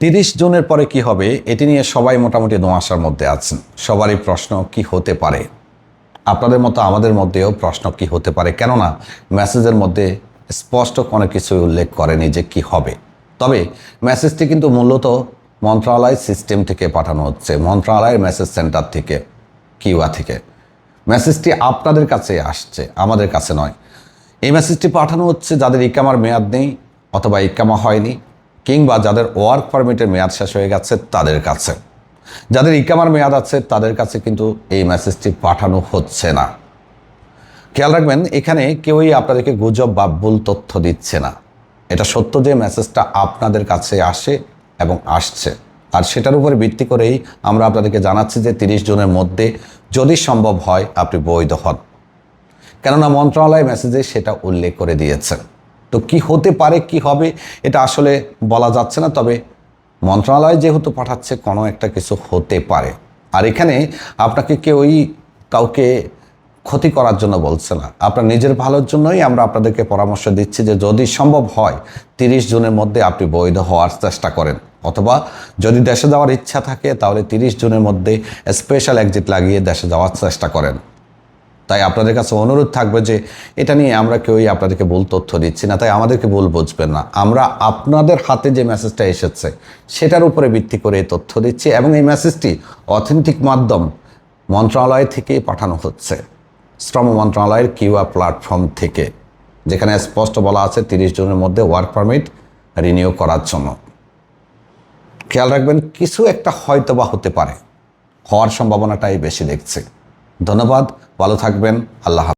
30 জুনের পরে কি হবে এটি নিয়ে সবাই মোটামুটি ধোঁয়াশার মধ্যে আছেন। সবারই প্রশ্ন কি হতে পারে, আপনাদের মতো আমাদের মধ্যেও প্রশ্ন কি হতে পারে, কেননা মেসেজের মধ্যে স্পষ্ট কোনো কিছু উল্লেখ করেনি যে কি হবে। তবে মেসেজটি কিন্তু মূলত মন্ত্রণালয় সিস্টেম থেকে পাঠানো হচ্ছে, মন্ত্রণালয়ের মেসেজ সেন্টার থেকে, কিউয়া থেকে। মেসেজটি আপনাদের কাছে আসছে, আমাদের কাছে নয়। এই মেসেজটি পাঠানো হচ্ছে যাদের ইকামার মেয়াদ নেই অথবা ইকামা হয়নি, কিংবা যাদের ওয়ার্ক পারমিটের মেয়াদ শেষ হয়ে গেছে তাদের কাছে। যাদের ইকামার মেয়াদ আছে তাদের কাছে কিন্তু এই মেসেজটি পাঠানো হচ্ছে না। খেয়াল রাখবেন, এখানে কেউই আপনাদেরকে গুজব বা ভুল তথ্য দিচ্ছে না। এটা সত্য যে মেসেজটা আপনাদের কাছে আসে এবং আসছে, আর সেটার উপরে ভিত্তি করেই আমরা আপনাদেরকে জানাচ্ছি যে 30 জুনের মধ্যে যদি সম্ভব হয় আপনি বৈধ হন, কেননা মন্ত্রণালয় মেসেজে সেটা উল্লেখ করে দিয়েছে। তো কি হতে পারে, কি হবে, এটা আসলে বলা যাচ্ছে না। তবে মন্ত্রণালয় যেহেতু পাঠাচ্ছে, কোনো একটা কিছু হতে পারে। আর এখানে আপনাকে কেউই কাউকে ক্ষতি করার জন্য বলছে না, আপনার নিজের ভালোর জন্যই আমরা আপনাদেরকে পরামর্শ দিচ্ছি যে যদি সম্ভব হয় 30 জুনের মধ্যে আপনি বৈধ হওয়ার চেষ্টা করেন, অথবা যদি দেশে যাওয়ার ইচ্ছা থাকে তাহলে 30 জুনের মধ্যে স্পেশাল এক্সিট লাগিয়ে দেশে যাওয়ার চেষ্টা করেন। তাই আপনাদের কাছে অনুরোধ থাকবে যে এটা নিয়ে আমরা কেউই আপনাদেরকে ভুল তথ্য দিচ্ছি না, তাই আমাদেরকে ভুল বুঝবেন না। আমরা আপনাদের হাতে যে মেসেজটা এসেছে সেটার উপরে ভিত্তি করে এই তথ্য দিচ্ছি, এবং এই মেসেজটি অথেন্টিক মাধ্যম মন্ত্রণালয় থেকেই পাঠানো হচ্ছে, শ্রম মন্ত্রণালয়ের কিউআর প্ল্যাটফর্ম থেকে, যেখানে স্পষ্ট বলা আছে 30 জনের মধ্যে ওয়ার্ক পারমিট রিনিউ করার জন্য। খেয়াল রাখবেন, কিছু একটা হয়তো বা হতে পারে, হওয়ার সম্ভাবনাটাই বেশি দেখছে। ধন্যবাদ, ভালো থাকবেন, আল্লাহ হাফেজ।